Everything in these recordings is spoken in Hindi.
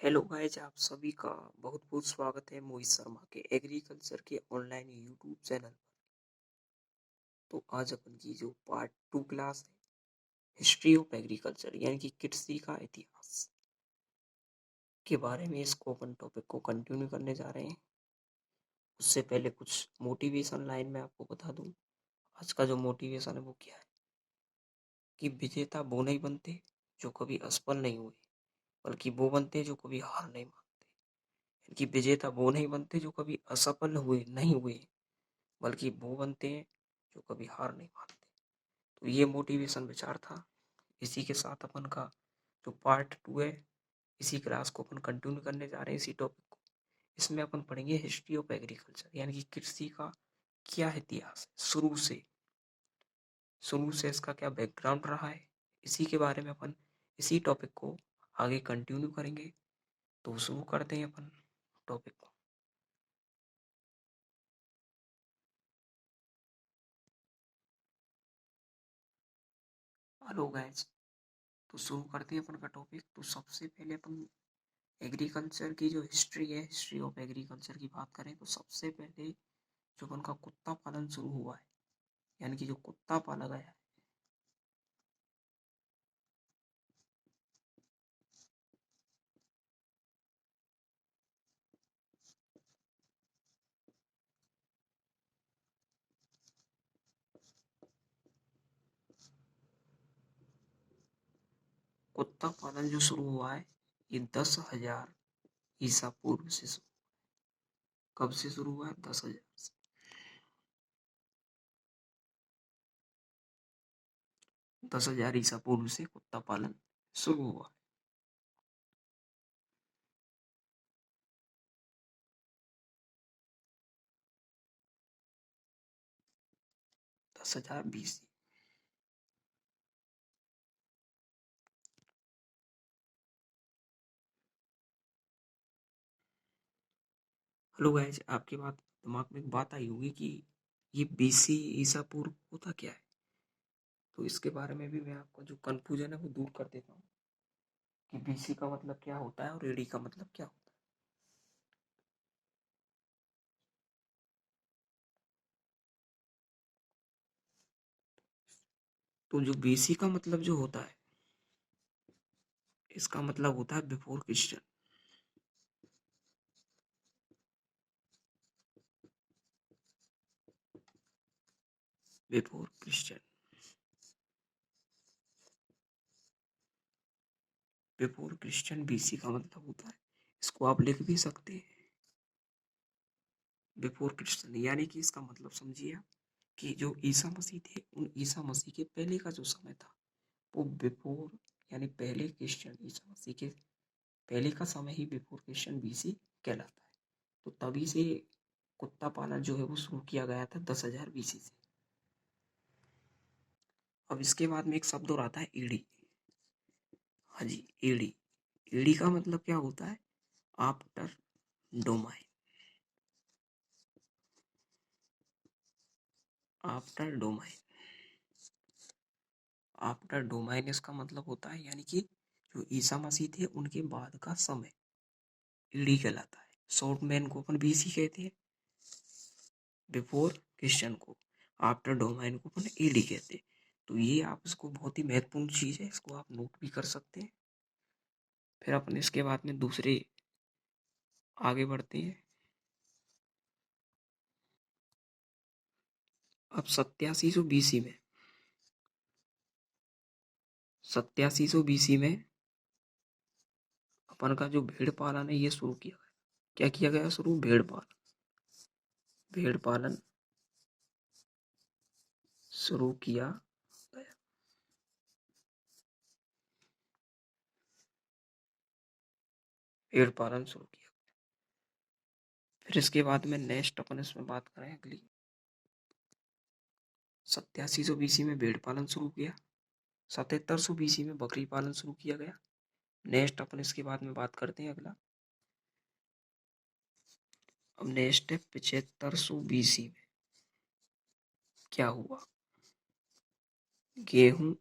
हेलो गाइस, आप सभी का बहुत बहुत स्वागत है मोहित शर्मा के एग्रीकल्चर के ऑनलाइन यूट्यूब चैनल पर। तो आज अपन की जो पार्ट 2 क्लास है, हिस्ट्री ऑफ एग्रीकल्चर यानी कि कृषि का इतिहास के बारे में, इसको अपन टॉपिक को कंटिन्यू करने जा रहे हैं। उससे पहले कुछ मोटिवेशन लाइन में आपको बता दूं। आज का जो मोटिवेशन है वो क्या है कि विजेता वो नहीं बनते जो कभी असफल नहीं हुए, बल्कि वो बनते जो कभी हार नहीं मानते। कि विजेता वो नहीं बनते जो कभी असफल हुए नहीं हुए, बल्कि वो बनते हैं जो कभी हार नहीं मानते। तो ये मोटिवेशन विचार था। इसी के साथ अपन का जो पार्ट 2 है, इसी क्लास को अपन कंटिन्यू करने जा रहे हैं, इसी टॉपिक को। इसमें अपन पढ़ेंगे हिस्ट्री ऑफ एग्रीकल्चर यानी कि कृषि का क्या इतिहास है, शुरू से इसका क्या बैकग्राउंड रहा है। इसी के बारे में अपन इसी टॉपिक को आगे कंटिन्यू करेंगे। तो शुरू करते हैं अपन टॉपिक को। हेलो गाइस, तो शुरू करते हैं अपन का टॉपिक। तो सबसे पहले अपन एग्रीकल्चर की जो हिस्ट्री है, हिस्ट्री ऑफ एग्रीकल्चर की बात करें तो सबसे पहले जो उनका कुत्ता पालन शुरू हुआ है, यानी कि जो कुत्ता पाला गया है, कुत्ता पालन जो शुरू हुआ है ये 10,000 ईसा पूर्व से कब से शुरू हुआ है? 10,000 से। 10,000 ईसा पूर्व से कुत्ता पालन शुरू हुआ है। 10,000 BC। हेलो गाइस, आपकी बात दिमाग में एक बात आई होगी कि ये BC ईसा पूर्व होता क्या है। तो इसके बारे में भी मैं आपको जो कंफ्यूजन है वो दूर कर देता हूँ कि BC का मतलब क्या होता है और AD का मतलब क्या होता है। तो जो BC का मतलब जो होता है, इसका मतलब होता है before Christian. Before Christian, before Christian BC का मतलब होता है। इसको आप लिख भी सकते हैं बिफोर क्रिश्चियन, यानी कि इसका मतलब समझिए आप कि जो ईसा मसीह थे, उन ईसा मसीह के पहले का जो समय था वो बिफोर, यानी पहले क्रिश्चियन, ईसा मसीह के पहले का समय ही बिफोर क्रिश्चियन BC कहलाता है। तो तभी से कुत्ता पालन जो है वो शुरू किया गया था 10,000 BC से। अब इसके बाद में एक शब्द और आता है ईडी। हाँ जी, ईडी। ईडी का मतलब क्या होता है? After domain. After domain, after domain इसका मतलब होता है, यानी कि जो ईसा मसीह थे उनके बाद का समय ईडी कहलाता है। शॉर्ट मैन को अपन BC कहते हैं, बिफोर क्रिश्चियन को, आफ्टर डोमाइन को अपन ईडी कहते हैं। तो ये आप इसको बहुत ही महत्वपूर्ण चीज है, इसको आप नोट भी कर सकते हैं। फिर अपन इसके बाद में दूसरे आगे बढ़ते हैं। अब 8700 BC में अपन का जो भेड़ पालन है ये शुरू किया गया। क्या किया गया शुरू? भेड़ पालन। भेड़ पालन शुरू किया गया। भेड़ पालन शुरू किया। फिर इसके बाद में नेक्स्ट अपन इसमें बात करें अगली। 8700 BC में भेड़ पालन शुरू किया। 7700 BC में बकरी पालन शुरू किया गया। नेक्स्ट अपन इसके बाद में बात करते हैं अगला। अब नेक्स्ट है 7500 BC में क्या हुआ? गेहूं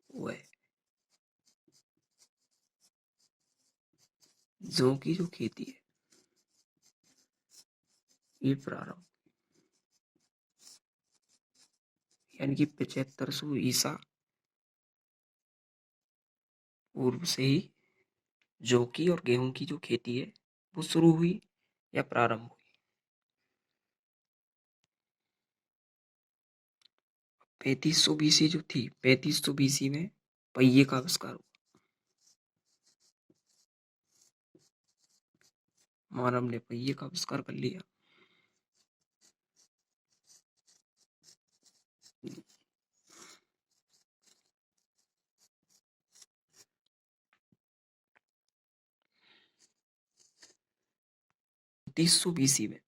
हुए। जौ की जो खेती है ये प्रारंभ यानी कि 7500 ईसा पूर्व से ही जौ की और गेहूं की जो खेती है वो शुरू हुई या प्रारंभ हुई। 3500 बीसी जो थी, 3500 बीसी में पहिए का आविष्कार हुआ। मानव ने पहिए का आविष्कार कर लिया। उनतीस सौ बीसी में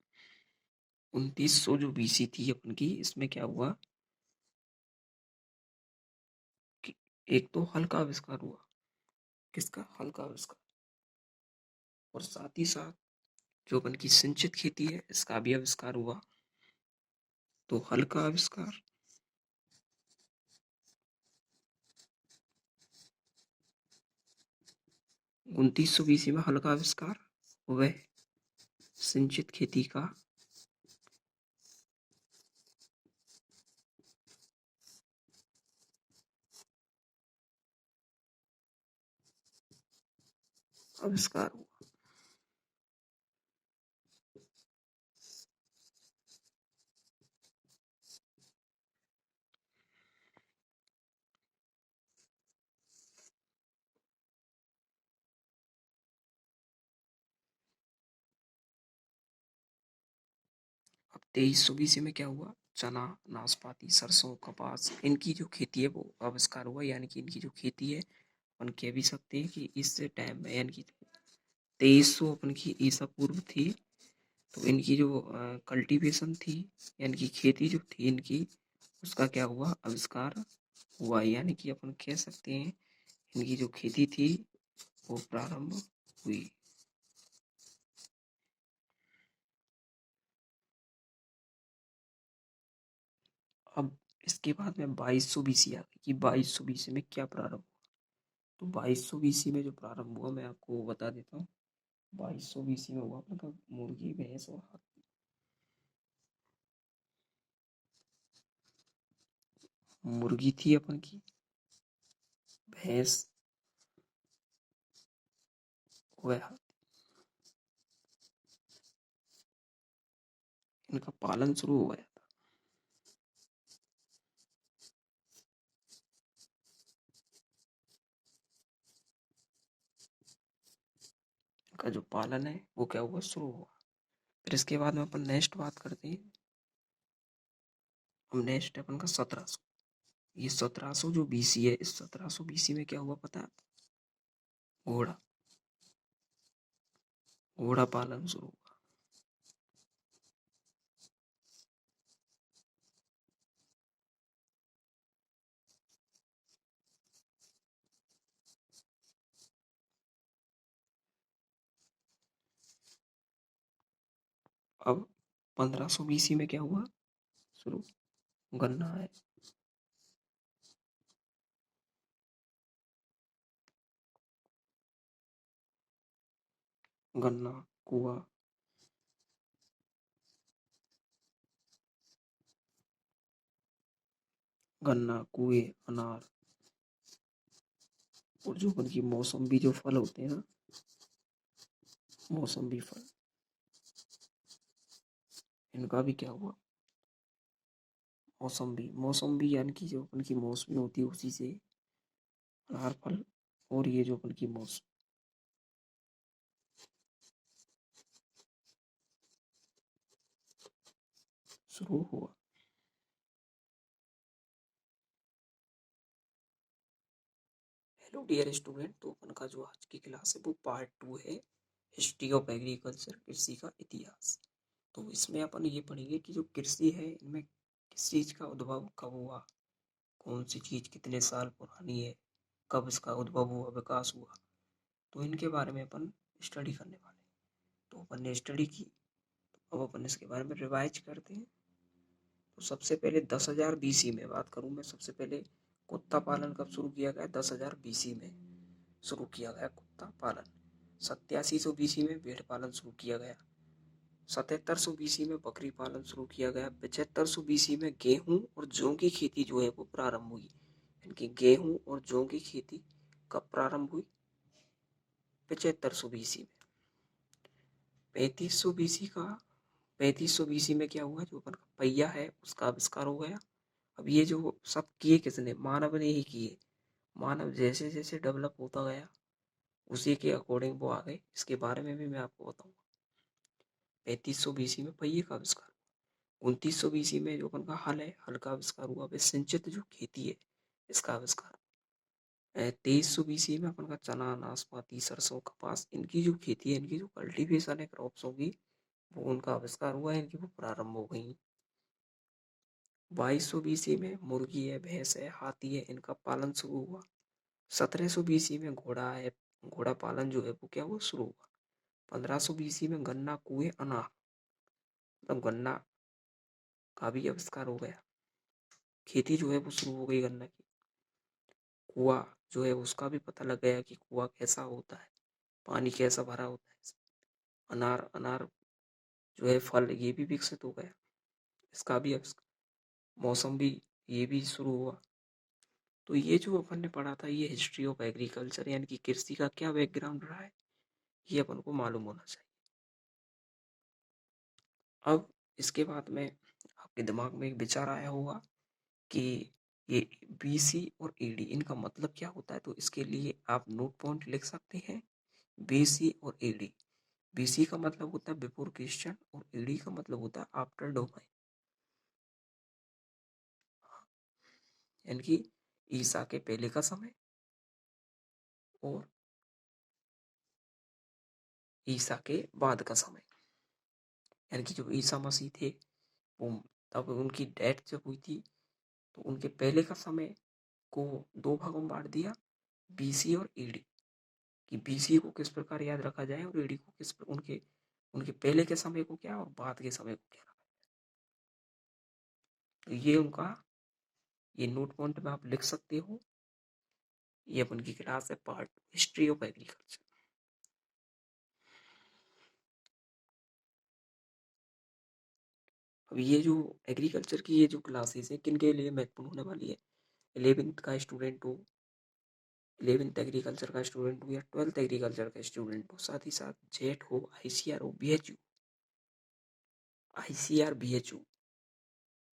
2900 जो बीसी थी अपन की, इसमें क्या हुआ कि एक तो हल का आविष्कार हुआ। किसका? हल का आविष्कार। और साथ ही साथ जो अपन की सिंचित खेती है इसका भी आविष्कार हुआ। तो हल का आविष्कार, 2900 बीसी में हल का आविष्कार, वह सिंचित खेती का आविष्कार हुआ। अब 2300 बीसी में क्या हुआ? चना, नाशपाती, सरसों, कपास, इनकी जो खेती है वो आविष्कार हुआ। यानी कि इनकी जो खेती है अपन कह भी सकते हैं कि इस टाइम में, यानी कि 2300 अपन की ईसा पूर्व थी, तो इनकी जो कल्टीवेशन थी यानी कि खेती जो थी इनकी, उसका क्या हुआ? आविष्कार हुआ। यानी कि अपन कह सकते हैं इनकी जो खेती थी वो प्रारंभ हुई। अब इसके बाद में 2200 बीसी आ गई कि 2200 बीसी में क्या प्रारंभ हुआ। तो 2200 बीसी में जो प्रारंभ हुआ मैं आपको बता देता हूँ। 2200 बीसी में हुआ अपने का मुर्गी, भैंस और हाथी। मुर्गी थी अपन की, भैंस वह हाथी, इनका पालन शुरू हो गया था। इनका जो पालन है वो क्या हुआ? शुरू हुआ। फिर इसके बाद में अपन नेक्स्ट बात करते हैं। अब नेक्स्ट है अपन का 1700। ये 1700 जो बीसी है, इस 1700 बीसी में क्या हुआ पता है? घोड़ा, घोड़ा पालन शुरू हुआ। अब 1500 बीसी में क्या हुआ शुरू? गन्ना है, गन्ना, कुआ, गन्ना, कुएं, अनार, और जो उनकी मौसम्बी जो फल होते हैं ना, मौसम्बी फल, इनका भी क्या हुआ? मौसम्बी, मौसम्बी यानी कि जो अपन की मौसमी होती है उसी से अनार फल, और ये जो अपन की मौसम शुरू हुआ। हेलो डियर स्टूडेंट, तो अपन का जो आज की क्लास है वो पार्ट 2 है, हिस्ट्री ऑफ एग्रीकल्चर, कृषि का इतिहास। तो इसमें अपन ये पढ़ेंगे कि जो कृषि है इनमें किस चीज का उद्भव कब हुआ, कौन सी चीज कितने साल पुरानी है, कब इसका उद्भव हुआ, विकास हुआ। तो इनके बारे में अपन स्टडी करने वाले हैं। तो अपन ने स्टडी की, अब अपन इसके बारे में रिवाइज करते हैं। तो सबसे पहले 10,000 बीसी में बात करूं मैं, सबसे पहले कुत्ता पालन कब शुरू किया गया? 10,000 बीसी में शुरू किया गया कुत्ता पालन। 8700 बीसी में भेड़ पालन शुरू किया गया। 7700 बीसी में बकरी पालन शुरू किया गया। 7500 बीसी में गेहूं और जौ की खेती जो है वो प्रारंभ हुई। यानी गेहूं और जौ की खेती कब प्रारंभ हुई? 7500 बीसी में। 3500 बीसी का 3500 बीसी में क्या हुआ? जो अपन का पहिया है उसका आविष्कार हो गया। अब ये जो सब किए किसने? मानव ने ही किए। मानव जैसे जैसे डेवलप होता गया उसी के अकॉर्डिंग वो आ गए। इसके बारे में भी मैं आपको बताऊंगा। 3500 बीसी में पहिए का आविष्कार। 2900 बीसी में जो अपन का हल है, हल का आविष्कार हुआ। फिर सिंचित जो खेती है इसका आविष्कार। 2300 बीसी में अपन का चना, नाशपाती, सरसों, कपास, इनकी जो खेती है, इनकी जो कल्टीवेशन है क्रॉप्सों की, वो उनका आविष्कार हुआ है, इनकी वो प्रारंभ हो गई। 2200 बीसी में मुर्गी है, भैंस है, हाथी है, इनका पालन शुरू हुआ। 1700 बीसी में घोड़ा है, घोड़ा पालन जो है वो क्या हुआ? शुरू हुआ। 1500 बीसी में गन्ना, कुएं, अनार, मतलब गन्ना का भी आविष्कार हो गया। खेती जो है वो शुरू हो गई गन्ना की। कुआं जो है उसका भी पता लग गया कि कुआं कैसा होता है, पानी कैसा भरा होता है। अनार अनार जो है फल, ये भी विकसित हो गया, इसका भी मौसम भी ये भी शुरू हुआ। तो ये जो अपन ने पढ़ा था, ये हिस्ट्री ऑफ एग्रीकल्चर यानी कि कृषि का क्या बैकग्राउंड रहा है, ये अपन को मालूम होना चाहिए। अब इसके बाद में आपके दिमाग में एक विचार आया होगा कि ये बीसी और ईडी इनका मतलब क्या होता है। तो इसके लिए आप नोट पॉइंट लिख सकते हैं। बीसी और ईडी। बीसी का मतलब होता है बिफोर क्रिश्चियन और ईडी का मतलब होता है आफ्टर डोमाइन, यानी कि ईसा के पहले का समय और ईसा के बाद का समय। यानी कि जो ईसा मसीह थे वो तब उनकी डेथ जब हुई थी तो उनके पहले का समय को दो भागों में बांट दिया, बीसी और ईडी, कि बीसी को किस प्रकार याद रखा जाए और ईडी को उनके उनके पहले के समय को क्या और बाद के समय को क्या रखा। तो ये उनका ये नोट पॉइंट में आप लिख सकते हो। ये अपन की क्लास है पार्ट हिस्ट्री ऑफ एग्रीकल्चर। अब ये जो एग्रीकल्चर की ये जो क्लासेस है किन के लिए महत्वपूर्ण होने वाली है? 11th का स्टूडेंट हो, 11th एग्रीकल्चर का स्टूडेंट हो या 12th एग्रीकल्चर का स्टूडेंट हो, साथ ही साथ जेट हो, आईसीआर हो, बीएचयू, आईसीआर बीएचयू,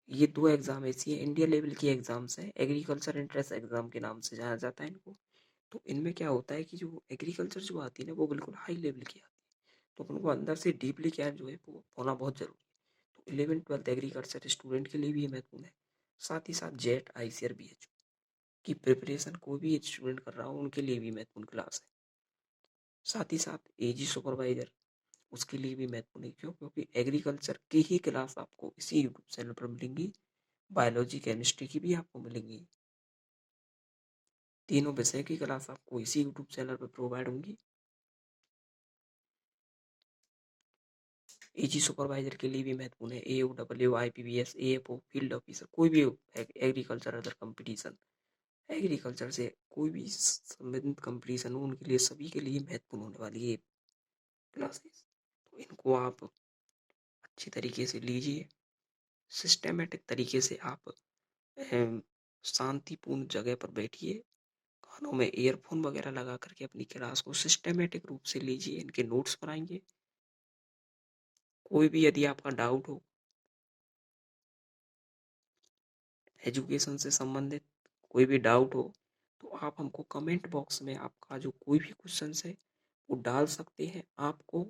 ये दो एग्जाम ऐसी है इंडिया लेवल की एग्जाम्स है। एग्रीकल्चर एंट्रेंस एग्जाम के नाम से जाना जाता है इनको। तो इनमें क्या होता है कि जो एग्रीकल्चर जो आती है ना वो बिल्कुल हाई लेवल की आती है। तो अपन को अंदर से डीपली क्या जो है वो होना बहुत जरूरी है। तो 11th 12th एग्रीकल्चर स्टूडेंट के लिए भी ये महत्वपूर्ण है। साथ ही साथ जेट, आईसीआर, बीएचयू की प्रिपरेशन कोई भी स्टूडेंट कर रहा हो उनके लिए भी महत्वपूर्ण क्लास है। साथ ही साथ एजी सुपरवाइजर उसके लिए भी महत्वपूर्ण है। क्यों? क्योंकि एग्रीकल्चर की ही क्लास आपको इसी यूट्यूब चैनल पर मिलेंगी। बायोलॉजी, केमिस्ट्री की भी आपको मिलेंगी। तीनों विषय की क्लास आपको इसी यूट्यूब चैनल पर प्रोवाइड होंगी। एजी सुपरवाइजर के लिए भी महत्वपूर्ण है। AOW, IPBS, AFO, field officer, कोई भी एग्रीकल्चर अदर कंपटीशन, एग्रीकल्चर से कोई भी संबंधित कंपटीशन हो उनके लिए सभी के लिए महत्वपूर्ण होने वाली है क्लासेस। तो इनको आप अच्छी तरीके से लीजिए, सिस्टेमेटिक तरीके से आप शांतिपूर्ण जगह पर बैठिए, कानों में ईयरफोन वगैरह लगा करके अपनी क्लास को सिस्टेमेटिक रूप से लीजिए, इनके नोट्स बनाइए। कोई भी यदि आपका डाउट हो एजुकेशन से संबंधित, कोई भी डाउट हो तो आप हमको कमेंट बॉक्स में आपका जो कोई भी क्वेश्चन है वो डाल सकते हैं। आपको